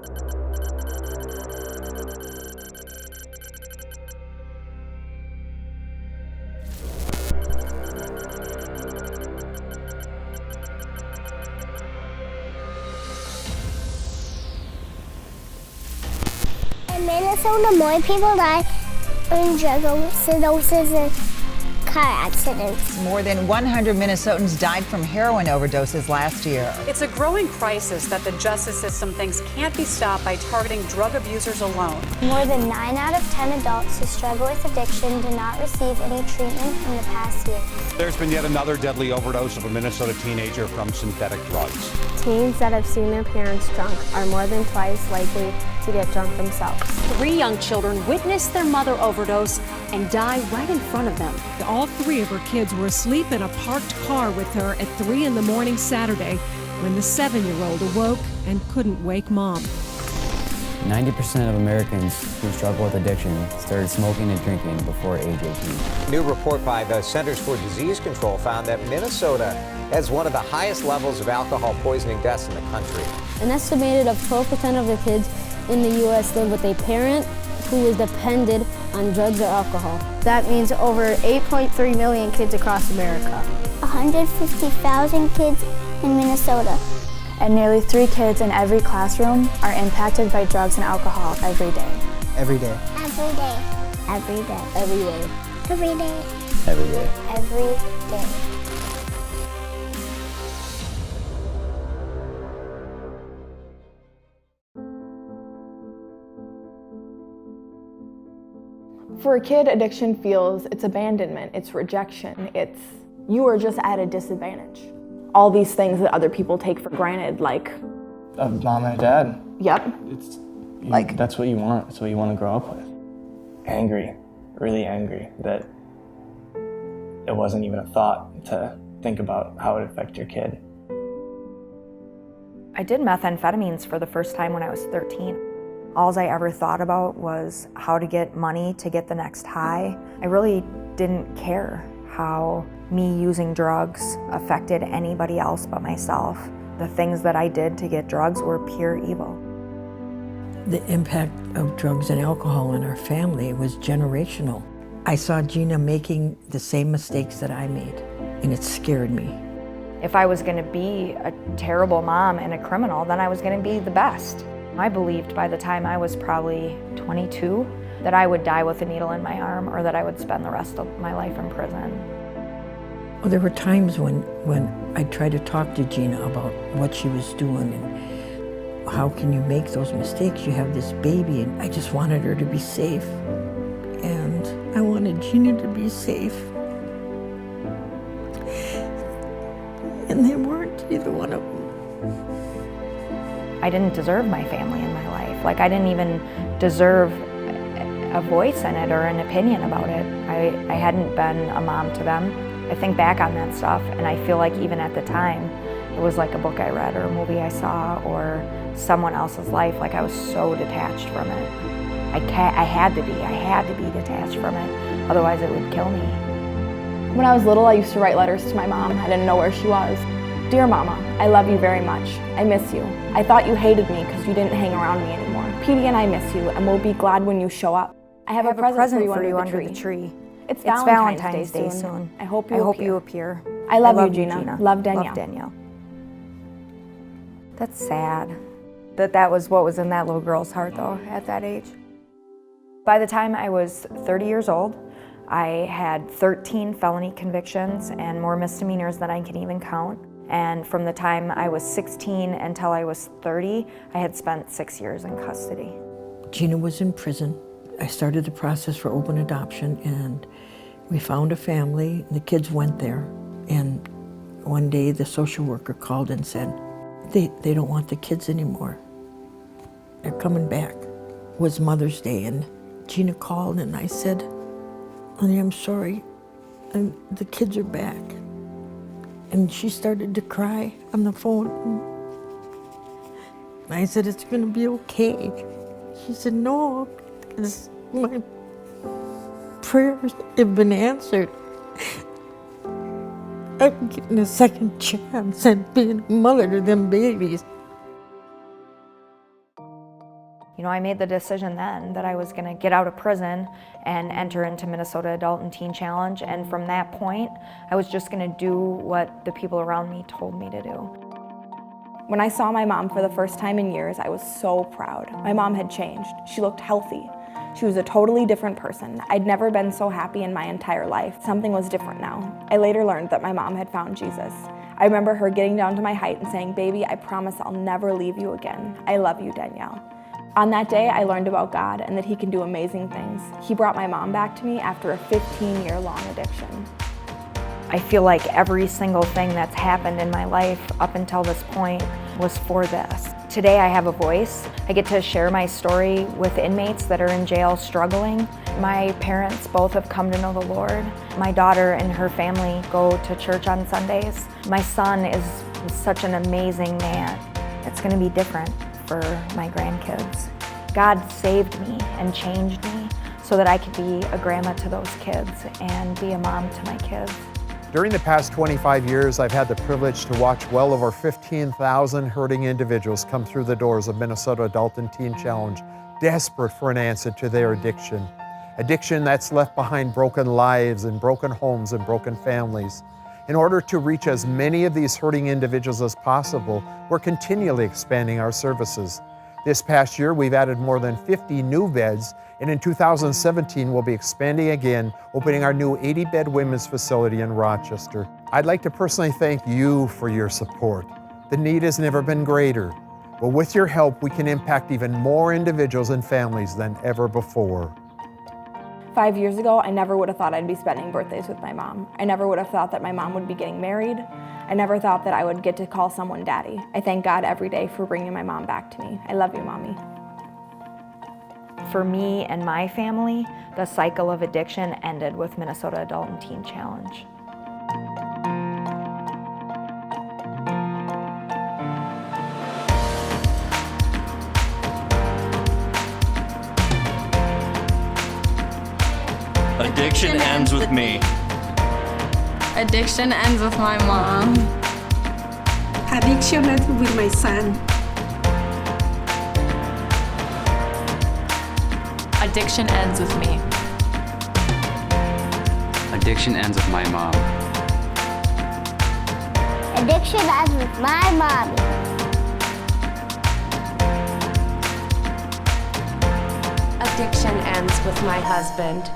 In Minnesota, more people die in drug overdoses and car accidents. More than 100 Minnesotans died from heroin overdoses last year. It's a growing crisis that the justice system thinks can't be stopped by targeting drug abusers alone. More than 9 out of 10 adults who struggle with addiction did not receive any treatment in the past year. There's been yet another deadly overdose of a Minnesota teenager from synthetic drugs. Teens that have seen their parents drunk are more than twice likely to get drunk themselves. 3 young children witnessed their mother overdose and die right in front of them. All 3 of her kids were asleep in a parked car with her at 3 in the morning Saturday when the 7-year-old awoke and couldn't wake mom. 90% of Americans who struggle with addiction started smoking and drinking before age 18. A new report by the Centers for Disease Control found that Minnesota has one of the highest levels of alcohol poisoning deaths in the country. An estimated of 12% of the kids in the U.S. live with a parent who is dependent on drugs or alcohol. That means over 8.3 million kids across America. 150,000 kids in Minnesota. And nearly 3 kids in every classroom are impacted by drugs and alcohol every day. Every day. Every day. Every day. Every day. Every day. Every day. Every day. For a kid, addiction feels it's abandonment, it's rejection, it's you are just at a disadvantage. All these things that other people take for granted, like A mom and a dad. Yep. That's what you want. That's what you want to grow up with. Angry, really angry that it wasn't even a thought to think about how it would affect your kid. I did methamphetamines for the first time when I was 13. All I ever thought about was how to get money to get the next high. I really didn't care how me using drugs affected anybody else but myself. The things that I did to get drugs were pure evil. The impact of drugs and alcohol in our family was generational. I saw Gina making the same mistakes that I made, and it scared me. If I was going to be a terrible mom and a criminal, then I was going to be the best. I believed by the time I was probably 22 that I would die with a needle in my arm or that I would spend the rest of my life in prison. Well, there were times when I tried to talk to Gina about what she was doing and how can you make those mistakes? You have this baby, and I just wanted her to be safe. And I wanted Gina to be safe. And they weren't, either one of them. I didn't deserve my family in my life. Like, I didn't even deserve a voice in it or an opinion about it. I hadn't been a mom to them. I think back on that stuff, and I feel like even at the time, it was like a book I read or a movie I saw or someone else's life. Like, I was so detached from it. I had to be detached from it, otherwise it would kill me. when I was little, I used to write letters to my mom. I didn't know where she was. Dear Mama, I love you very much. I miss you. I thought you hated me because you didn't hang around me anymore. Petey and I miss you, and we'll be glad when you show up. I have a present for you under the tree. It's Valentine's Day soon. I hope you appear. I love you, Gina. Love, Danielle. Love, Danielle. That's sad. That was what was in that little girl's heart, though, at that age. By the time I was 30 years old, I had 13 felony convictions and more misdemeanors than I can even count. And from the time I was 16 until I was 30, I had spent 6 years in custody. Gina was in prison. I started the process for open adoption, and we found a family. The kids went there, and one day the social worker called and said, they don't want the kids anymore. They're coming back. It was Mother's Day, and Gina called, and I said, honey, I'm sorry, and the kids are back. And she started to cry on the phone. And I said, it's gonna be okay. She said, no, because my prayers have been answered. I'm getting a second chance at being a mother to them babies. You know, I made the decision then that I was going to get out of prison and enter into Minnesota Adult and Teen Challenge, and from that point, I was just going to do what the people around me told me to do. When I saw my mom for the first time in years, I was so proud. My mom had changed. She looked healthy. She was a totally different person. I'd never been so happy in my entire life. Something was different now. I later learned that my mom had found Jesus. I remember her getting down to my height and saying, "Baby, I promise I'll never leave you again. I love you, Danielle." On that day, I learned about God and that He can do amazing things. He brought my mom back to me after a 15-year-long addiction. I feel like every single thing that's happened in my life up until this point was for this. Today I have a voice. I get to share my story with inmates that are in jail struggling. My parents both have come to know the Lord. My daughter and her family go to church on Sundays. My son is such an amazing man. It's going to be different for my grandkids. God saved me and changed me so that I could be a grandma to those kids and be a mom to my kids. During the past 25 years, I've had the privilege to watch well over 15,000 hurting individuals come through the doors of Minnesota Adult and Teen Challenge, desperate for an answer to their addiction. Addiction that's left behind broken lives and broken homes and broken families. In order to reach as many of these hurting individuals as possible, we're continually expanding our services. This past year, we've added more than 50 new beds, and in 2017, we'll be expanding again, opening our new 80-bed women's facility in Rochester. I'd like to personally thank you for your support. The need has never been greater, but with your help, we can impact even more individuals and families than ever before. 5 years ago, I never would have thought I'd be spending birthdays with my mom. I never would have thought that my mom would be getting married. I never thought that I would get to call someone daddy. I thank God every day for bringing my mom back to me. I love you, Mommy. For me and my family, the cycle of addiction ended with Minnesota Adult and Teen Challenge. Addiction ends with me. Addiction ends with my mom. Addiction ends with my son. Addiction ends with me. Addiction ends with my mom. Addiction ends with my mommy. Addiction ends with my husband.